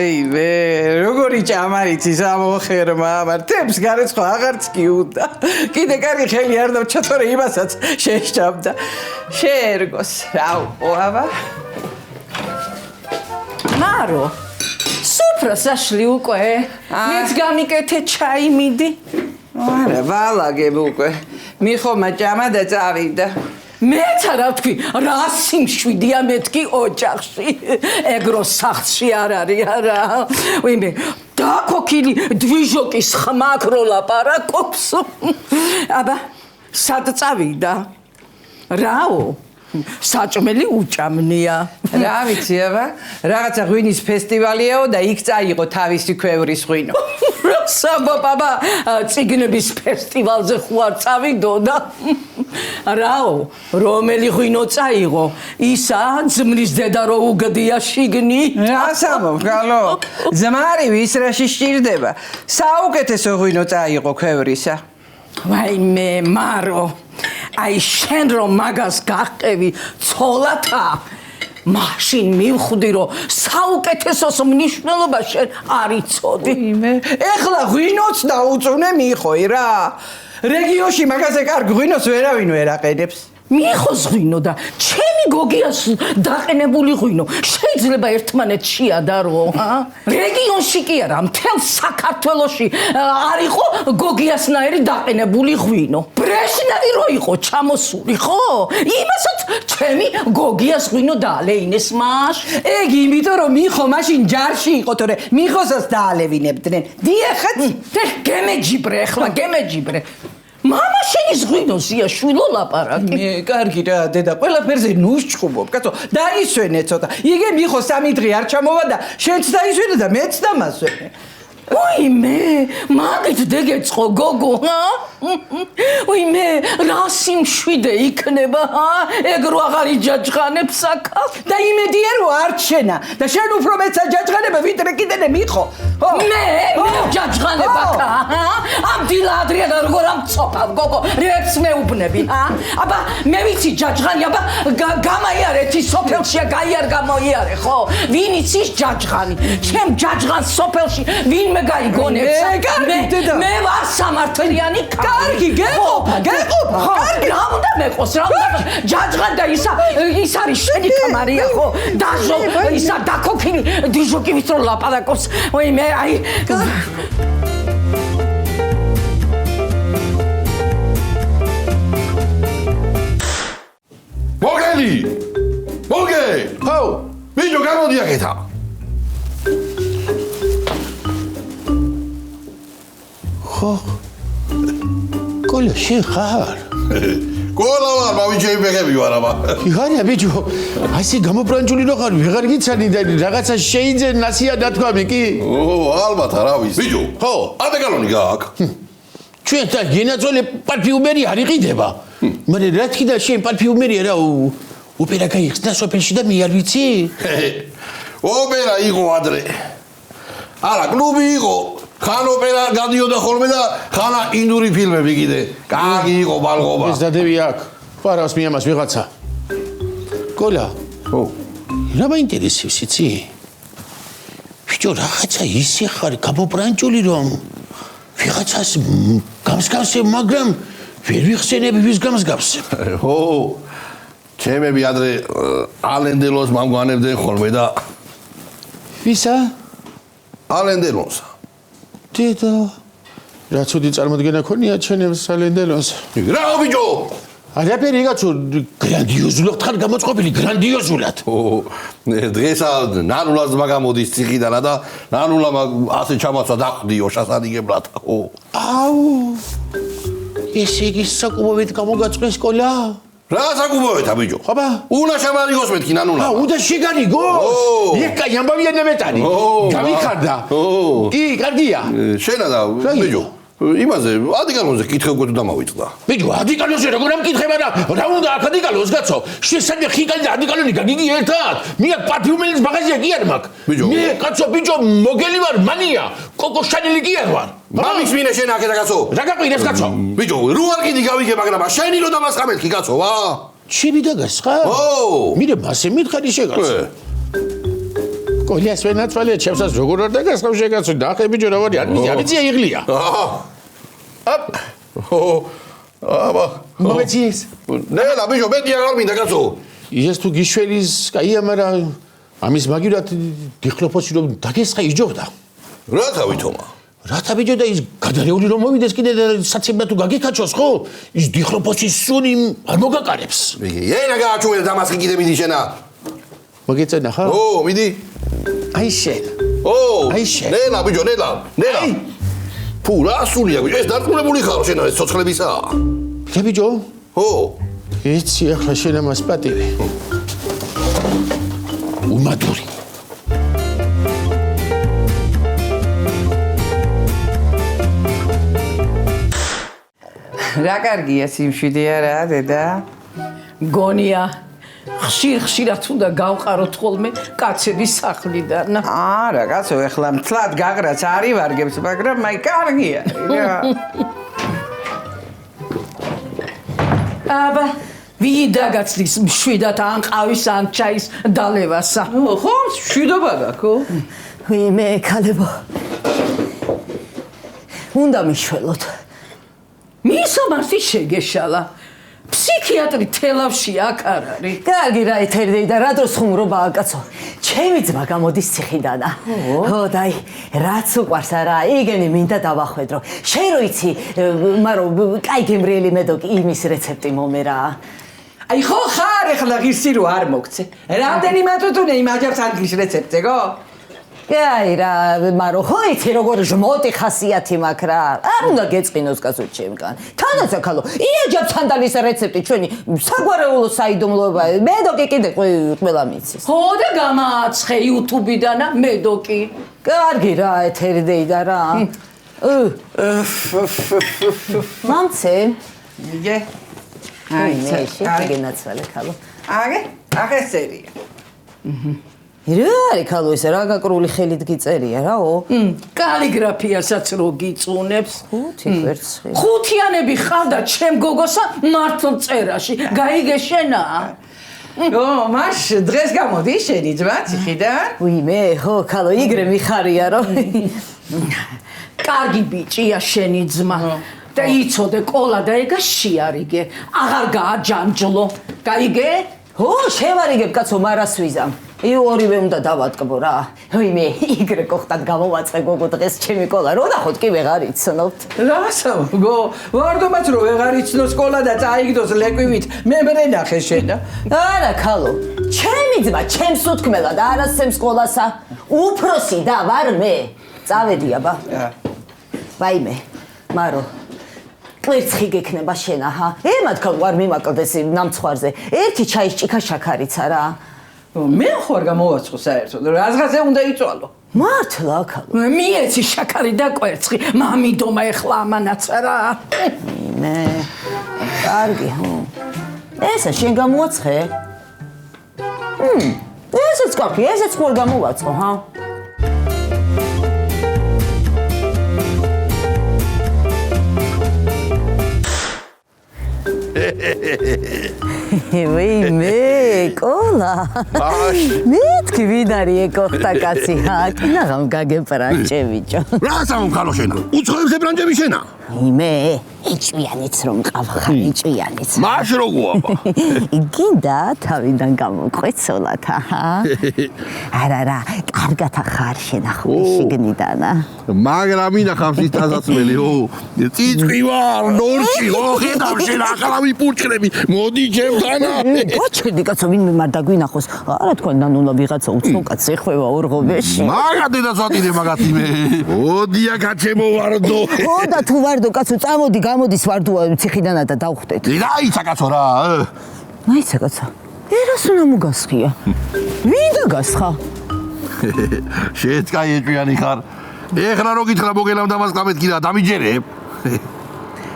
ვეივე, როგორი ჭამარიცი სამოხერმა, მართებს გარეცხო აღარც კი უნდა. კიდე კარგი ხელი არ დავჭა, თორე იმასაც შეშჭამდა. შეერგოს, რა უყოავა? მარო, სუფრა საშლი უკვე. მეც გამიკეთე ჩაი მიდი. არა, ვალაგებ უკვე. მიხომა ჭამა და წავიდა. მეც არა ვთქვი, რა სიმშვიდეა მეთქი ოჯახში. ეგრო სახლში არ არის არა. ვინმე დაქოქილი დვიჟოკის ხმაკ რო ლაპარაკობს. აბა, სად წავიდა? რაო? საჭმელი უჭამნია. რა ვიცი აბა, რაღაცა ღვინის ფესტივალიაო და იქ წაიღო თავისი ქვევრის ღვინო. საბაბა, ციგნების ფესტივალზე ხوار წავიდო და რაო, რომელი ღვინო წაიღო? ისა ძმრის დედა რო უგდია შიგნი. რასამო, გალო, ძმარი ვის რაში სჭირდება? საუკეთესო ღვინო წაიღო ქვევრისა. ვაიმე, მარო, აი შენ რომ მაგას გაყევი ცოლათა, მაშინ მივხვდი რომ საუკეთესოს მნიშვნელობა შენ არ იცოდი. ეხლა ღვინოც დაუწუნე მიხოი რა. რეგიონში მაგაზე კარგ ღვინოს ვერავინ ვერ აყენებს. მიხოს ღვინო და ჩემი გოგიას დაყენებული ღვინო შეიძლება ერთმანეთს შეადარო, რეგიონში კი არა, მთელ საქართველოში არ იყო გოგიასნაირი დაყენებული ღვინო. ბრეშნევი რო იყო ჩამოსული, ხო? იმასაც ჩემი გოგიას ღვინო დაალეინეს მაშ. ეგ იმიტომ რომ მიხო მაშინ ჯარში იყო, თორე მიხოსაც დაალევინებდნენ. დიახაც, გემეჯიბრე ახლა, გემეჯიბრე. მამა შენის ღვინოზია შვილო ლაპარაკი. კარგი რა, დედა, ყველაფერზე ნუშჩხუბობ, კაცო, დაისვენე ცოტა. იგე მიხო 3 დღე არ ჩამოვა და შენც დაისვენე და მეც დამასვენე. ვაიმე, მაგით დეგეწყო გოგო, ვაიმე, რა სიმშვიდე იქნება, ეგ რო აღარ იჯაჯღანებს აქა. და იმედია რომ არ ჩენა და შენ უფრო მეცა ჯაჯღანება ვიდრე კიდენე მიხო. მე ჯაჯღანებ აქა, ამ დილა ადრიანა როგორ ამწოფავ გოგო, რეებს მეუბნები, აბა მე ვიცი ჯაჯღანი, აბა გამაიარეთ ის სოფელშია გაიარ გამოიარე, ხო? ვინ იცის ჯაჯღანი? ჩემ ჯაჯღანს სოფელში ვინმე გაიგონებს? მე ვარ სამართლიანი ქალი. კარგი, გეყოფა. კარგი, რა უნდა მეყოს, რა უნდა ჯაჯღანი და ის არის შენი კამარია, ხო? დაჟო, ისა დაქოქილი დიჟოკივით რო ლაპარაკობს. ვაიმე, აი მოგელი! მოგე! ხო, ბიჭო გამოდი აქეთა. ხო. კოლა შენ ხარ? კოლა ვარ, მამიჩები ბეგები ვარ აბა. იხარია ბიჭო, ასე გამობრანჯული რო ხარ, ვეღარ გიცანი და რაღაცა შეიძე ნასია დათქვამი კი? ალბათ რა ვიცი. ბიჭო, ხო, ადეკალონი გააქვს. ჩვენ და გენაცოლე პარფიუმერი არ იყიდება. მაგრამ რა თქმა შენ პარფიუმერია რა ოპერა გაიხსნა სოფელში და მე არ ვიცი? ოპერა იყო ადრე. არა, კლუბი იყო. ხან ოპერა გადიოდა ხოლმე და ხანა ინდური ფილმები კიდე. კარგი იყო ბალღობა. ეს დადები აქ. პარავს მიამას ვიღაცა. კოლა. ხო. რა მაინტერესებს იცი? ბიჭო, რაღაცა ისე ხარ გამობრანჯული რომ ვიღაცას გამსგავსებ, მაგრამ ვერ ვიხსენები ვის გამსგავსებ. ხო. ჩემები ადრე ალენდელოს მომგვანებდნენ ხოლმე და ვისა? ალენდელოსა. დედა. რა ცუდი წარმოდგენა ქონია ჩენებს ალენდელოს. რა ბიჭო? არაფერი იგაცო გრანდიოზულად ხარ გამოწყობილი, გრანდიოზულად. დღესა ნანულას მაგამოდის ციხიდანა და ნანულა ასე ჩამაცვა დახვდიო შასადიგებლად. აუ. ესე იგი საკუბოვით გამოგაწყვეს კოლა? რა საკუბოვით ბიჭო? ხაბა? უნდა შემარიგოს მეთქი ნანულა. უნდა შეგარიგოს? ეკა ამბავია ნებეტანი. გამიხარდა. კი, კარგია. შენა და ბიჭო. იმაზე ადიკალონზე კითხევ და დამავიწყდა. ბიჭო, ადიკალონზე როგორ ამკითხება და რა უნდა აქ ადიკალონს გაცო? შესაძლოა ხიკალი და ადიკალონი გაგიგი ერთად. მე პარფიუმერის მაღაზია კი არ მაქვს. მე კაცო ბიჭო მოგელი ვარ, მანია. კოკო შანელი კი არ ვარ. მამის მინე შენ აქეთა კაცო. რა გაყვინეს კაცო? ბიჭო, რო არ კიდი გავიგე, მაგრამ შენი რო დამასხამეთქი კაცო, ვა. ჩემი დაგასხა? მირე მასე მითხარი შეგაც. კოლიას ვენაცვალია ჩემსაც როგორ არ დაგასხავ შეგაცო ნახე ბიჭო რა ვარი არიცია იღლია აბა მოგეციეს ნელა ბიჭო მეტი არ მინდა კაცო ის თუ გიშველის კაია მაგრამ ამის მაგივრად დიხლოფოსი რომ დაგესხა იჯობდა რა თავითომა რათა ბიჭო და ის გადარეული რომ მოვიდეს კიდე საცემდა თუ გაგეკაჩოს ხო ის დიხლოფოსის სუნი არ მოგაკარებს ენა გააჩვენე დამასკი კიდე მიდი შენა მოგეწენა ხა ო მიდი აი შენ აი შენ ნელა ბიჭო ნელა ფუ რა სულია ბიჭო ეს დარწმუნებული ხარო შენა ეს ცოცხლებისა რა ბიჭო ო იცი ახლა შენ ამას პატივი უმადური რა კარგია სიმშვიდეა რა დედა გონია ხშირად უნდა გავყაროთ ხოლმე კაცების სახლიდან არა კაცო ეხლა მთლად გაღრაც არივარგებს მაგრამ მაი კარგია რა აბა ვიგი დაგაცდის მშვიდად ან ყავის ან ჩაის დალევასა ხო მშვიდობა გაქო ვიმე ქალებო უნდა მიშველოთ მისამართი შეგეშალა ფსიქიატრი თელავში აქ არ არის კარგი რა ეთერდეი და რა დროს ხუმრობაა კაცო ჩემი ძმა გამოდის ციხიდანა ხო დაი რაც უყვარს არა იგენი მინდა დავახვედრო შენ რო იცი მაგრამ კაი გემრიელი მედოკი იმის რეცეპტი მომერა აი ხო ხარ ეხლა ღირსი რო არ მოგცე რამდენიმე თუთუნე იმ აჯებს ანგლის რეცეპტზე გო კაი რა მაგრამ ხო იცი როგორ ჟმოტი ხასიათი მაქვს რა არ უნდა გეწყინოს კაცო ჩემგან თანაც ახალო იაჯებ სანდალის რეცეპტი ჩვენი საგვარეულო საიდუმლოება მედოკი კიდე ყველა მიცის ხო და გამააცხე YouTube-დანა მედოკი კარგი რა ეთერდეი და რა მამცე იგე აი მე შეგენაცვალე ქალო აგე ახესერია რა არის ქალო ეს რა გაკრული ხელით გიწერია რაო კალიგრაფიასაც რო გიწუნებს ხუთი კვერცხი ხუთიანები ხავდა ჩემ გოგოსა მართლ წერაში გაიგე შენა ო მაშ დღეს გამოდი შენი ძმა ციხიდან ვიმე ხო ქალო იგრე მიხარია რომ კარგი ბიჭია შენი ძმა და იცოდე ყოლა და ეგა შეარიგე აღარ გააჯანჯლო გაიგე ო შევარიგებ კაცო მარას ვიზამ ორივე უნდა დავატკბო რა ვიმე იგრე კოხტად გამოვაწყე გოგო დღეს ჩემი ყოლა რო ნახოთ კი ვეღარ იცნობთ რასა გო ვარდომაც რო ვეღარ იცნოს ყოლა და წაიგდოს ლეკვივით მე მრენახე შენა არა ქალო ჩემი ძმა ჩემს უთქმელად არასცემს ყოლასა უფროსი და ვარ მე წავედი აბა ვაიმე მარო კვერცხი გექნება შენ აჰა ემად ქალ არ მიმაკლდეს ნამცხვარზე ერთი ჩაის ჭიქა შაქარიცა რა მე ხوار გამოვაცხო საერთოდ რაზღაზე უნდა იწვალო მართლა ქალო მიეცი შაქარი და კვერცხი მამიდომა ეხლა ამანაც რა მე კარგი ხო ესა შენ გამოაცხე ესეც კარგი ესეც ხوار გამოვაცხო ჰა ვიმე ყოლა მეთქი ვინ არის ეკოხტა კაცი აკნაღამ გაგეპრანჭე ბიჭო რა სამხალო შენა უცხოებზე ბრანჭები შენა იმე იჭვიანიც რომ ყავხარ იჭვიანიც მაშ როგორ აბა გინდა თავიდან გამოყვეცოლათ აჰა არა კარგად ახარ შენახული შიგნიდანა მაგრამ ინახავს ის დასაცმელი ო წიწვი ვარ ნორჩი ო ხედავ შენ ახალავი პურჭრები მოდი ჩემთანა გაჩერდი კაცო ვინმე მარ დაგვინახოს არა თქვენთან უნდა ვიღაცა უცნო კაცი ეხვევა ორღობეში მაგა დედას ვატირე მაგათი მე ოდია გაჩემო ვარდო ო და თუ ვარდო კაცო წამოდი გამოდის ვარდოა ციხიდანა და დავხვდეთ დაიცა კაცო რა მაიცა კაცო ერას უნდა მოგასხია ვინ დაგასხა შეც კაი ეჭვიანი ხარ ეხლა რო გითხრა მოგელამ დამასკამეთ კიდე დამიჯერებ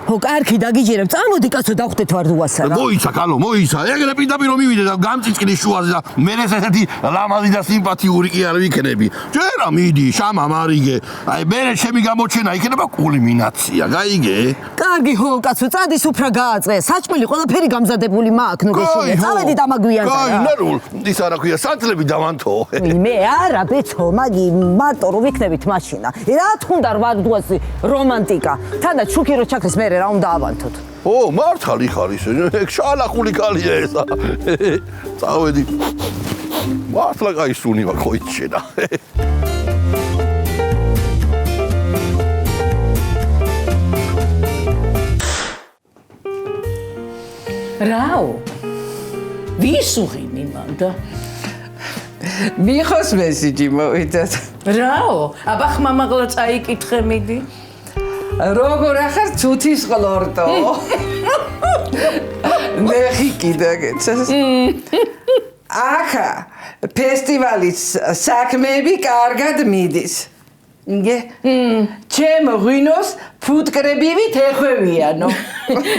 ო კარგი დაგიჯერებ წამოდი კაცო დავხვდეთ ვარდოასა რა მოიცა კალო მოიცა ეგრე პირდაპირ რომ მივიდე და გამწიწკნი შუაზე და მე ესეთი ლამაზი და სიმპათიური კი არ ვიქნები ჯერა მიდი შამა მარიგე აი მე ჩემი გამოჩენა იქნება კულმინაცია გაიგე კარგი ჰოლკაცო, წადი სუფრა გააწყე. საჭმელი ყველაფერი გამზადებული მაქვს, ნუ გეშინია. წავედით ამაგვიანდა. კაი, ნარულ, ის არა ქვია, სანთლები დავანთო. მე არა, ბეცო, მაგი მარტო რო ვიქნებით მაშინა. რა თქონდა რვადუას რომანტიკა. თანდაც შუქი რო ჩაქრეს მე რა უნდა ავანთოთ. ო, მართალი ხარ ისე, შალახული კალია ესა. წავედი. მართლა კაი სუნი მაქვს ხო იჩენა. რაო? ვის უღიმი მანდა? მიხოს მესიჯი მოვიდათ. რაო? აბა ხმამაღლა წაიკითხე მიდი. როგორ ახარ ცუთის ყლორტო? ნეხი კიდე გეცეს. ახა ფესტივალის საქმეები კარგად მიდის. იგე? ჩემ ღვინოს ფუტკრებივით ეხვევიანო.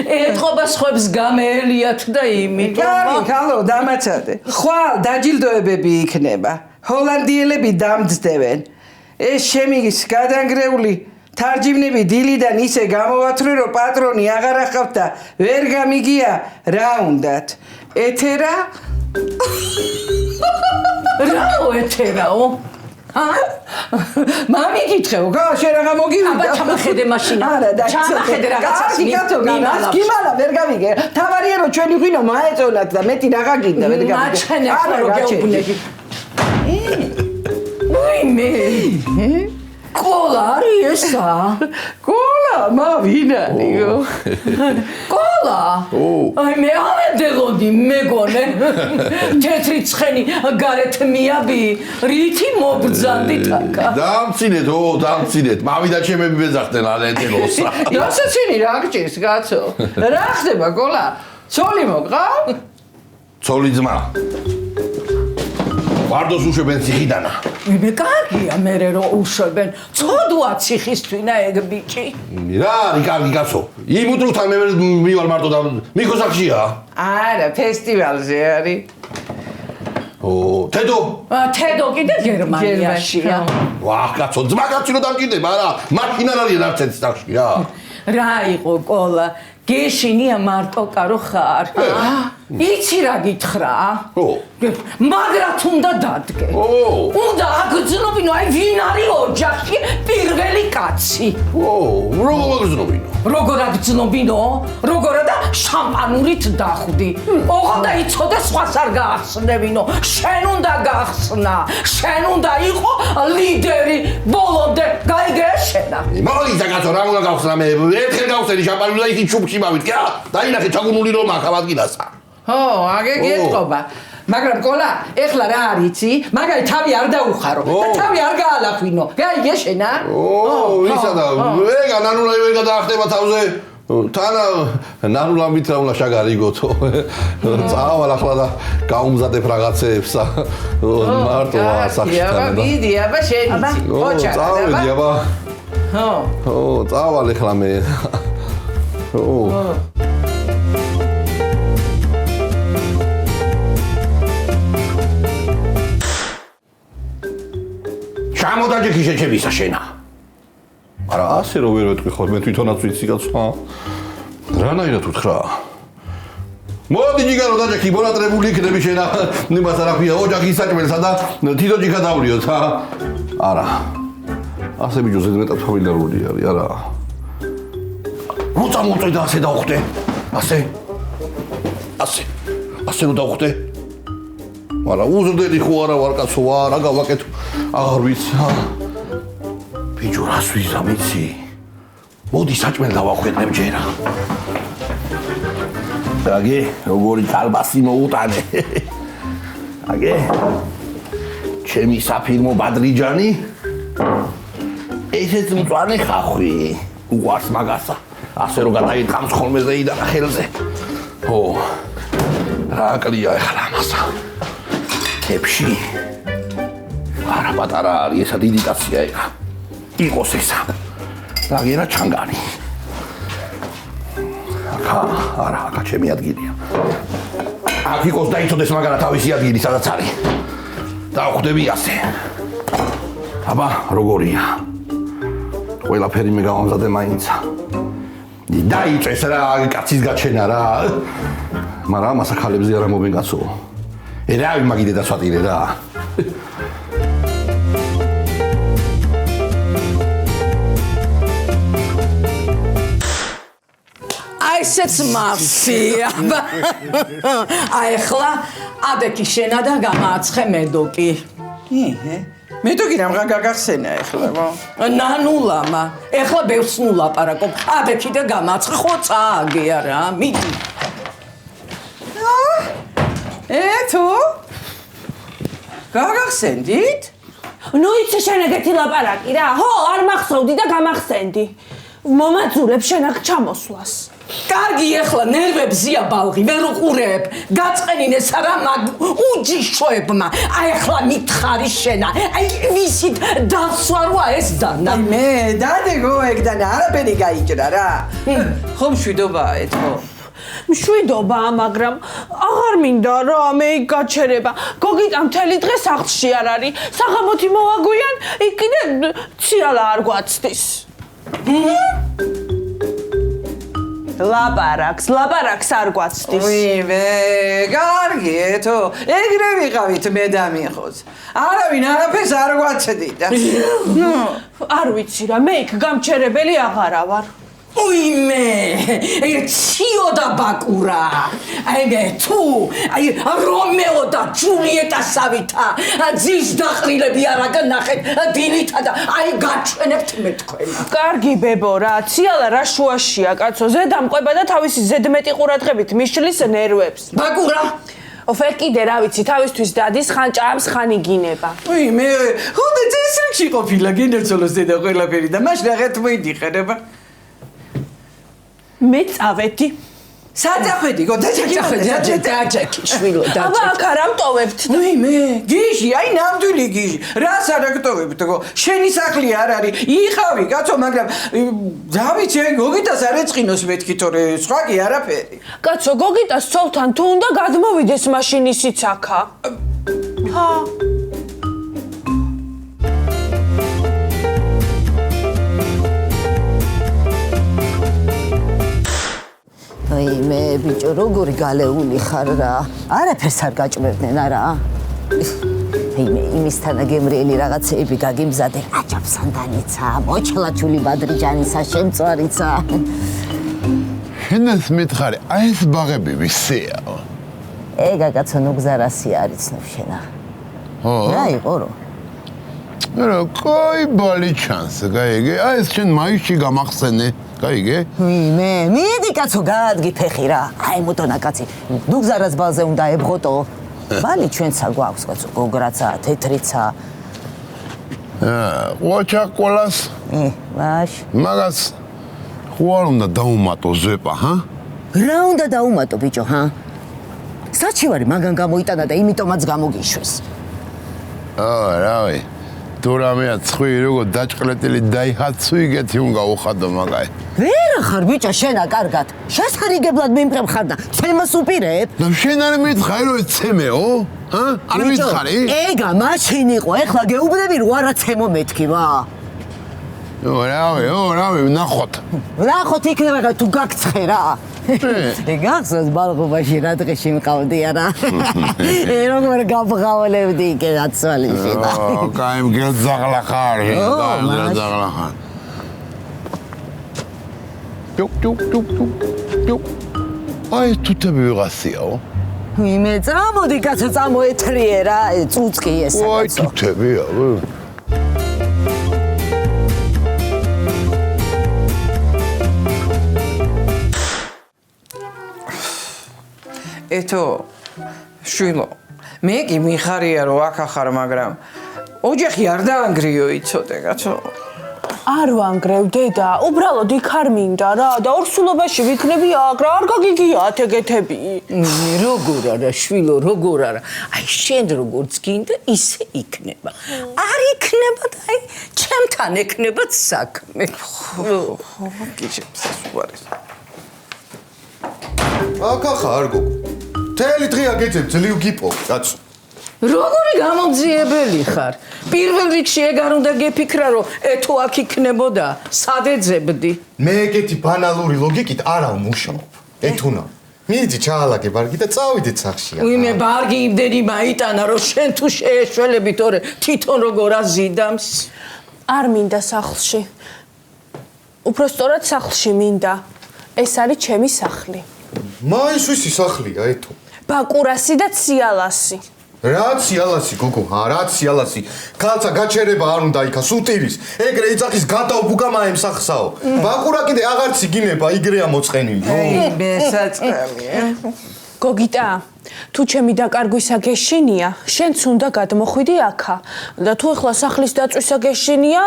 ეთყობა სხვებს გამეელიათ და იმით. კარგი, ხალო, დამაცადე. ხვალ დაჯილდოებები იქნება. ჰოლანდიელები დამძდევენ. ეს შემიგის გადანგრეული თარჯიმნები დილიდან ისე გამოვათვლე, რომ პატრონი აღარ ახავთ და ვერ გამიგია რა უნდათ. ეთერა? რაო ეთერაო? მამი გითხეო, შენ რაღა მოგივიდა? აბა ჩამახედე მაშინა. არა, და ჩამახედე რაღაცას. კარგი კაცო, გიმალა ვერ გამიგე. თავარია რომ ჩვენი ღვინო მაეწონათ და მეტი რაღა გინდა ვერ გამიგე. მაჩხენე ხო რო გეუბნები. ვინმე? კოლა არის ესა? კოლა, მა ვინ არისო? კოლა? აი მე ამედელოდი მეგონე. თეთრი ცხენი გარეთ მიაბი, რითი მობძანდით აკა. დამცინეთ, დამცინეთ. მამიდა ჩემები ბეძახდნენ ალენტელოსა. დასაცინი რა გჭირს, კაცო? რა ხდება, კოლა? ცოლი მოყავ? ცოლი ძმა. ვარდოს უშვებენ ციხიდანა. მე კარგია მერე რო უშვებენ. ცოდვა ციხისთვინა ეგ ბიჭი. რა არის კარგი კაცო? იმ უტრუთან მე მივალ მარტო და მიქოსახშია. არა, ფესტივალზე არის. თედო? თედო კიდე გერმანიაშია. ვაჰ, კაცო, ძმა კაცი რო დამკიდება, არა, მაშინ არ არის არც ერთ სახში რა. რა იყო კოლა? გეშინია მარტო კარო ხარ. იცი რა გითხრა? მაგრათ უნდა დადგე. უნდა აგრძნობინო, აი ვინ არის ოჯახში პირველი კაცი. როგორ აგრძნობინო? როგორ აგრძნობინო? როგორ და შამპანურით დახვდი. ოღონდ და იცოდე სხვას არ გაახსნებინო. შენ უნდა გაახსნა. შენ უნდა იყო ლიდერი ბოლომდე. გაიგე შენა. მოიცა კაცო, რა უნდა გავხსნა მე? ერთხელ გავხსენი შამპანური და იქით შუბში მავიდე. დაინახე ჩაგუნული რომ აქ ავადგინასა. აგე გეტყობა. მაგრამ კოლა, ეხლა რა არიცი? მაგარი თავი არ დაუხარო და თავი არ გაალახვინო. გაიგე შენა? ისა და ეგა ნანულა ვერ გადაახტება თავზე. თანა ნანულა მით რა უნდა შაგარიგოთო. წავალ ახლა და გაუმზადებ რაღაცეებს. მარტო ასახშთან და. მიდი, აბა შენ იცი. ოჩარა. წავედი აბა. წავალ ახლა მე. ჩამოდაჯექი შეჩებისა შენა. არა, ასე რომ ვერ ვეთქვი ხოლმე თვითონაც ვიცი კაცო. რანაირად უთხრა? მოდი ჯიგარო დაჯექი, მონატრებული იქნები შენა. იმას რა ქვია, ოჯახის საჭმელსა და თითო ჯიქა დავლიოთ, ხა? არა. ასე ბიჭო ზედმეტად ფამილიარული არის, არა. როცა მოწვე და ასე დავხვდე. ასე რომ დავხვდე. მაგრამ უზრდელი ხო არა ვარ კაცო, რა გავაკეთო? აღარ ვიცი. ბიჭო რას ვიზამ იცი? მოდი საჭმელი დავახვედნებ ჯერა. აგე, როგორი კალბასი მოუტანე. აგე. ჩემი საფირმო ბადრიჯანი. ესეც მწვანე ხახვი. უყვარს მაგასა. ასე რომ გადაიტყამს ხოლმე ზეიდან ხელზე. რა აკლია ახლა ამასა. კებში. არა პატარა არის, ესა დიდი კაცია ეგა. იყოს ესა. დაგერა ჩანგანი. არა, ჩემი ადგილია. აქ იყოს და იცოდეს მაგარა თავისი ადგილი სადაც არის. დავხვდები ასე. აბა, როგორია? ყველაფერი მე გავამზადე მაინც. დაიწეს რა კაცის გაჩენა რა. მაგრამ ამას ახალებზე არა მომენ კაცო. ერავი მაგიდე დასვატირე რა. აი ესეც მავსია. აი ახლა ადექი შენა და გამააცხე მედოკი. მედოკი რამღა გაგახსენა ახლა რა. ნანულამა. ახლა ბევრს ნუ ლაპარაკობ. ადექი და გამააცხე ხო წააგია რა. მიდი. თუ გაგახსენდით? ნუ იცი შენ ეგეთი ლაპარაკი რა. ხო, არ მახსოვდი და გამახსენდი. მომაძულებ შენ აქ ჩამოსვლას. კარგი ახლა ნერვებზია ბალღი, ვერ უყურებ. გაწყენინეს არა მაგ უჯიშოებმა. აი ახლა მითხარი შენა. აი ვისით დასვარვა ეს დანა. მე დადეგო ეგ და არაფერი გაიჭრა რა. ხომ შვიდობაა ეთქო. მშვიდობაა, მაგრამ აღარ მინდა რა მე იქ გაჩერება. გოგიტა მთელი დღე სახლში არ არის. საღამოთი მოვაგვიან, იქ კიდე ციალა არ გვაცდის. ლაპარაკს არ გვაცდის. ვიმე, კარგი ეთო. ეგრე ვიყავით მე და მიხოს. არავინ არაფერს არ გვაცდიდა. არ ვიცი რა, მე იქ გამჩერებელი აღარა ვარ. უიმე, ციო და ბაკურა. აი მე თუ, აი რომეო და ჯულიეტა სავითა, ძის დაყრილები არა განახეთ დილითა და აი გაჩვენებთ მე თქვენ. კარგი ბებო რა, ციალა რა შუაშია კაცო, ზედამყვება და თავისი ზედმეტი ყურადღებით მიშლის ნერვებს. ბაკურა ოფერ კიდე რა ვიცი, თავისთვის დადის ხან ჭამს, ხან იგინება. ვიმე, ხოდა წესრიგში ყოფილა გენერცოლოს დედა ყველაფერი და მაშინ აღარ მოიდიხება. მე წავედი. საძახვედი გო დაჯექი შვილო აბა აქ არ ამტოვებთ. ვიმე, გიჟი, აი ნამდვილი გიჟი. რას არ აკტოვებთ გო? შენი სახლი არ არის. იხავი კაცო, მაგრამ რა ვიცი, აი გოგიტას არ ეწყინოს მეთქი თორე სხვა კი არაფერი. კაცო, გოგიტას ცოლთან თუ უნდა გადმოვიდეს მაშინ ისიც აქა. ჰა. მე ბიჭო როგორი გალეული ხარ რა. არაფერს არ გაჭმევდნენ არა. მე იმისთანა გემრიელი რაღაცეები გაგიმზადე. აჯაფსანდანიცა, მოჩლაჩული ბადრიჯანისა, შემწვარიცა. შენს მითხარი, აი ეს ბაღები ვისეა? ეგა კაცო ნუგზარასი არიცნობ შენა. ხო. რა იყო რო? რა, კაი ბალი ჩანს, გაიგე? აი ეს შენ მაისში გამახსენე. გაიგე? მე მიდი კაცო გაადგი ფეხი რა. აი მოტონა კაცი, ნუგზარას ბალზე უნდა ებღოტო. ბალი ჩვენცა გვაქვს კაცო, გოგრაცა, თეთრიცა. ყოჩა ყოლას. ვაშ. მაგას ხوار უნდა დაუმატო ზეპა, ჰა? რა უნდა დაუმატო ბიჭო, ჰა? საჩივარი მაგან გამოიტანა და იმიტომაც გამოგიშვეს. რავი. თურამეა ცხვირი როგორ დაჭყლეტილი დაიჰაცუ იგეთი უნდა უხადო მაგაი. ვერა ხარ ბიჭო შენა კარგად. შესარიგებლად მიმყრებ ხარ და ცემას უპირებ. და შენ არ მითხარი რომ ცემეო? ჰა? არ მითხარი? ეგა მაშინ იყო, ეხლა გეუბნები რომ არაცემო მეთქი ვა. რავი, ნახოთ. ნახოთ იქნება თუ გაგცხე რა. გახსოვს ბალღობაში რა დღეში მყავდი არა? როგორ გაბღავლებდი იქ აცვალიში. კაი მგელძაღლა ხარ, მგელძაღლა ხარ. ჯუ. აი თუთები ვიღასიაო. მე წამოდი კაცო წამოეთრიე რა, წუწკი ესა კაცო. აი თუთებია. ეთო შვილო, მე კი მიხარია რომ აქ ახარ, მაგრამ ოჯახი არ დაანგრიო იცოდე კაცო. არ ვანგრევ დედა, უბრალოდ იქ არ მინდა რა და ორსულობაში ვიქნები აქ რა, არ გაგიგიათ ეგეთები. როგორ არა შვილო, როგორ არა. აი შენ როგორც გინდა ისე იქნება. არ იქნება და აი ჩემთან ექნებათ საქმე. ხო, გიჟებს უარი. აკახა არ გოგო. თელი დღე აგეძებ ძლივ გიპო, კაცო. როგორი გამომძიებელი ხარ? პირველ რიგში ეგ არ უნდა გეფიქრა, რომ ეთო აქ იქნებოდა, სად ეძებდი? მე ეგეთი ბანალური ლოგიკით არ ვმუშაობ. ეთუნა. მიდი ჩაალაგე ბარგი და წავიდეთ სახში. ვინმე ბარგი იმდენი მაიტანა, რომ შენ თუ შეეშველები, თორე თვითონ როგორ აზიდამს? არ მინდა სახლში. უпростоრად სახლში მინდა. ეს არის ჩემი სახლი. მაის ვისი სახლია ეთო? ბაკურასი და ციალასი. რა ციალასი გოგო, რა ციალასი? ქალცა გაჩერება არ უნდა იქა სუტირის. ეგრე ეძახის გადაუბუგა მაემ სახსაო. ბაკურა კიდე აღარც იგინება, იგრეა მოწყენილი. მესაწყამია. გოგიტა, თუ ჩემი დაკარგვისა გეშინია, შენც უნდა გადმოხვიდი აქა. და თუ ეხლა სახლის დაწვისა გეშინია,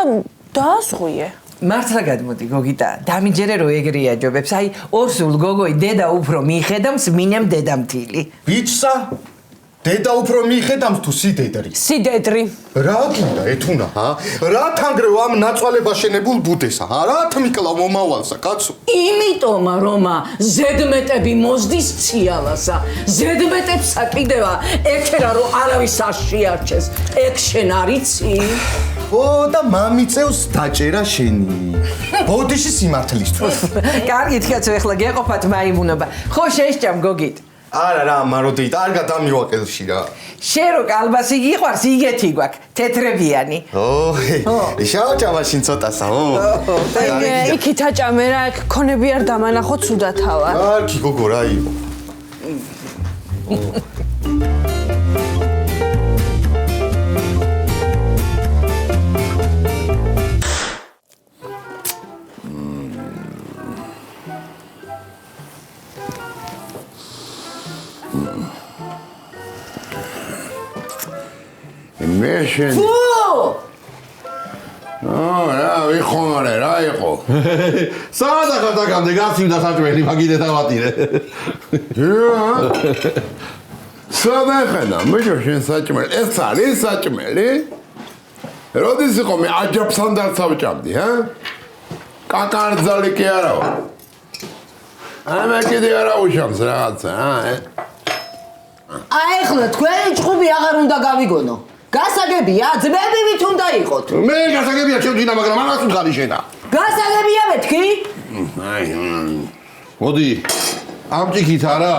დააზღვიე. მართლა გადმოდი გოგიტა, დამიჯერე რომ ეგრე აჯობებს. აი, ორსულ გოგოი დედა უფრო მიხედავს, მინემ დედამთილი. ბიჭსა? დედა უფრო მიხედავს თუ სიდედრი? სიდედრი. რა გინდა ეთუნა, რა თანგრევ ამ ნაცვალება შენებულ ბუდეს, რა თმიკლავ მომავალსა, კაცო? იმიტომ რომ ზედმეტები მოზდის ციალასა, ზედმეტებსა კიდევა ეთერა რომ არავის არ შეარჩეს. ეგ შენ არიცი? ო და მამიწევს დაჭერა შენი. ბოდიში სიმართლისთვის. კარგით, კაცო, ეხლა გეყოფათ მაიმუნობა. ხო შეისჭამ გოგით. არა რა, მაროდით, არ გადამივაკელში რა. შენ რო კალბასი გიყვარს, იგეთი გვაქვს, თეთრებიანი. შავჭა მაშინ ცოტასა, იქით აჭამე რა, ეგ ქონები არ დამანახო ცუდათავა. კარგი გოგო რა იყო. მე შენ რა ვიხმარე რა იყო სადა გადაგამდე გაცივდა საჭმელი მაგიდე დავატირე სადა ხენა მე შენ საჭმელი ეს არის საჭმელი როდის იყო მე აჯაფსთან დავწავჭამდი კაკარძალი კი არა ვარ მე კიდე არა უშავს რაღაცა ახლა თქვენი ჭუბი აღარ უნდა გავიგონო. გასაგებია, ძმებივით უნდა იყოთ. მე გასაგებია ჩემთვინა, მაგრამ ამას უთხარი შენა. გასაგებია მეთქი? მოდი, ამ ჭიქით არა.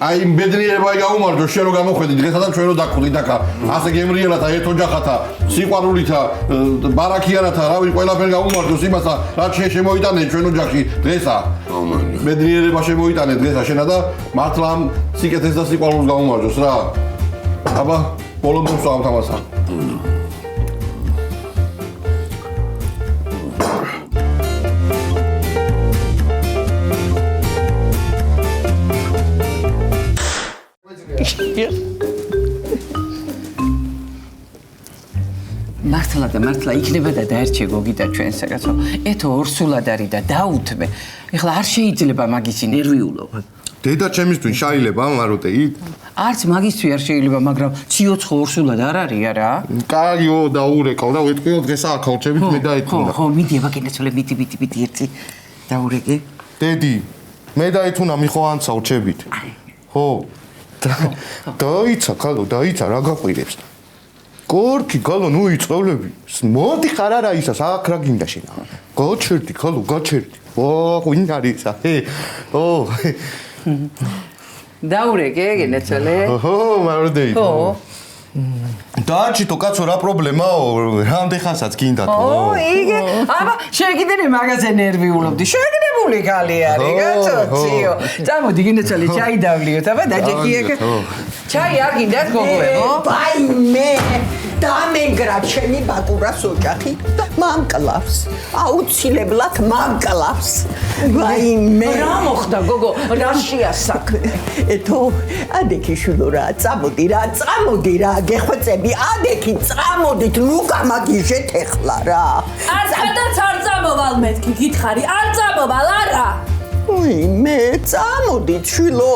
აი ბედნიერება გაუმარჯო, შენ რო გამოხედი დღესაც ჩვენ რო დაგხვდით აქა. ასე გემრიელათა, ერთ ოჯახათა, სიყვარულითა, ბარაქიანათა, რავი, ყველაფერი გაუმარჯოს იმასა, რაც შემოიტანე ჩვენ ოჯახში დღესა. ბედნიერება შემოიტანე დღესა შენა და მართლა ამ სიკეთეს და სიყვარულს გაუმარჯოს რა. აბა ბოლომდე ვსვამ თამასა. მართლა იქნება და დაერჩე გოგიტა ჩვენს კაცო. ეთო ორსულად არის და დაუთმე. ეხლა არ შეიძლება მაგისი ნერვიულობა. დედა ჩემისთვის შეიძლება მაროტეით? არც მაგისთვის არ შეიძლება, მაგრამ ციოცხო ორსულად არ არის არა? კარგიო დაურეკავ და ვეთქვიო დღეს ახალჩებით მე დაეთუნა. ხო, მიდი აბაკინაცოლე, მიდი ერთი დაურეკე. დედი, მე დაეთუნა მიხო ანცა ურჩებით. ხო. დაიცა კალო, დაიცა რა გაყვირებს. კორკი კალო, ნუ იწოლები. მოდი ხარ არა ისას აქ რა გინდა შენა. გაჩერდი კალო, გაჩერდი. ვინ არის ახე? დაურეკე, გენაცოლე. ხო, მაროდეით. ხო. დააჩიტო კაცო რა პრობლემაო? რამდენ ხანსაც გინდა თუ? იგე. აბა, შეგიდენი მაგაზე ნერვიულობდი. შეგდებული კალი არის, კაცო, ციო. წამოდი გენაცოლე, ჩაი დავლიოთ, აბა დაჭექიეკ. ჩაი არ გინდათ გოგოებო? ვაიმე, დამეგრა ჩემი ბაკურას ოჯახი და მამკლავს. აუცილებლად მამკლავს. ვაიმე. რა მოხდა გოგო? რა შეა საქმე? ეთო, ადექი შულო რა, წამოდი რა, გეხვეწები, ადექი წამოდით, ნუ გამაგიჟეთ ეხლა რა. არცადაც არ წამოვალ მეთქი, გითხარი, არ წამოვალ არა. ვაიმე, წამოდით შვილო,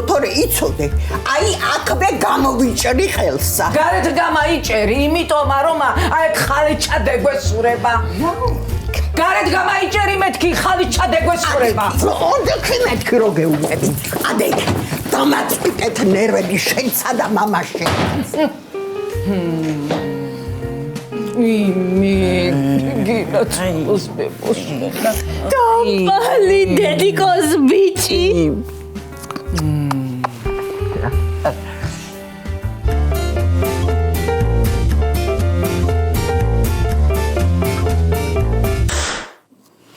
თორე იცოდე. აი აქვე გამოვიჭრი ხელსა. გარეთ გამაიჭერი, იმიტომ რომ აი ხალიჩა დეგვესურება. გარეთ გამაიჭერი მეთქი ხალიჩა დეგვესურება. ადექი მეთქი რო გეუბნები. ადექი დამაწყვიტეთ ნერვები შენსა და მამაშენ. დაბალი დედიკოს ბიჭი.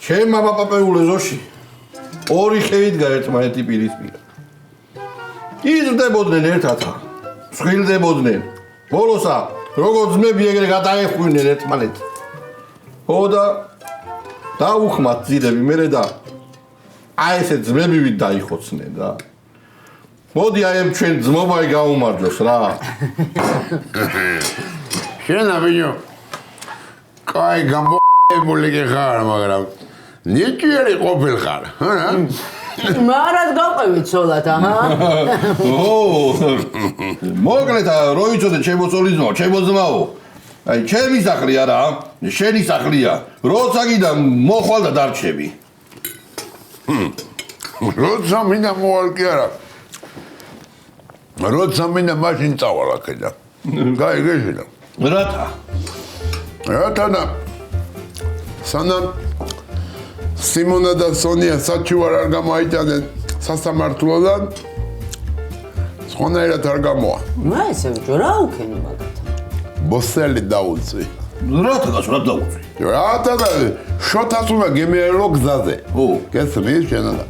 ჩემ მამა პაპეულე ზოში ორი ხევით გაერთმანეთი პირისპირ. იზრდებოდნენ ერთათა, მსხვილდებოდნენ. ბოლოსა როგორც ძმები ეგრე გადაეხვინენ ერთმანეთს. ხო და დაუხმათ ძირები მერე და აი ესე ძმებივით დაიხოცნენ რა. მოდი აი ამ ჩვენ ძმობაი გაუმარჯოს რა. შენ აბიო კაი გამბოლი გეხარ მაგრამ ნიჭიერი ყოფილხარ ჰა მარად გავყევით ცოლად აჰა მოკლედ რო იცოდე ჩემო ცოლიზმო ჩემო ძმაო აი ჩემი სახლი არა შენი სახლია როცა კიდე მოხვალ და დარჩები როცა მინდა მოვალ კი არა როცა მინდა მაშინ წავალ აქედან გაიგეშილა რათა და სანამ სიმონა და სონია საჩივარ არ გამოაიტანენ სასამართლოდან სხვანაირად არ გამოვა მა ესე ბიჭო რა უქენი მაგათა ბოსელი დაუწვი რათა დაუწვი რათა და შოთას უნდა გემიერო გზაზე გესმის შენ და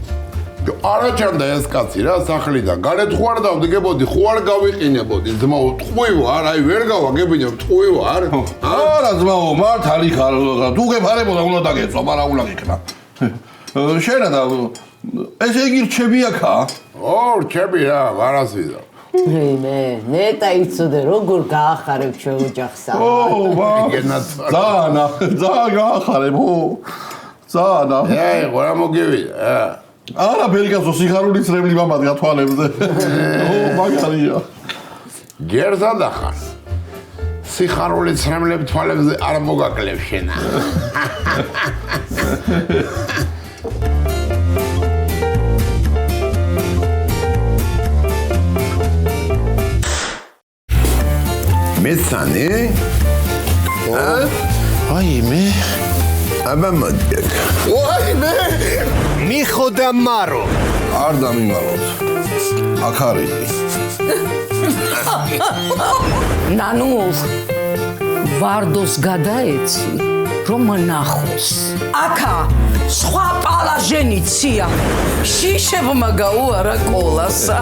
არაჭამდა ეს კაცი რა სახლიდან გარეთ ხوار დავდგებოდი ხوار გავიყინებოდი ძმაო ტყვი ვარ აი ვერ გავაგებინებ ტყვი ვარ არა ძმაო მართალი ხარ თუ გეფარებოდა უნდა დაგეწვა მაგრამ უნდა გიქნა შენა და ესე იგი რჩები აქა რჩები რა ვარასვიდა მე ნეტა იცოდე როგორ გაახარებ ჩვენ ოჯახსა ძალიან გაახარებ ძალიან აი ყურა მოგივიდა არა ბერგასო სიხარულის რემლი მამად გათვალებზე მაგარია გერზა დახარ სიხარულის რემლები თვალებზე არ მოგაკლებ შენა მესანი აი მე აბა მოდი აი მე მიხოდა მარო არ დამიმაროთ აქ არის ნანუ ვარდოს გადაეცი რომ ნახოს აქა სხვა პალაჟენიცია შიშებმა გაუარა კოლასა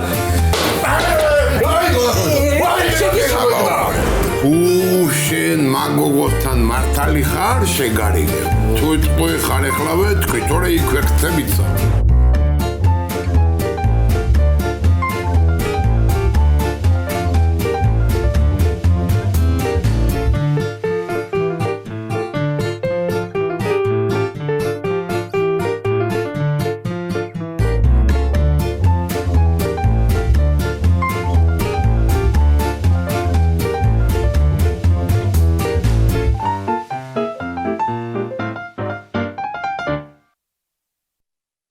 შენ მაგოგოსთან მართალი ხარ შეგარიგებ თუ ტყვი ხარ ეხლავე თქვი თორე იქვე ხცებიცა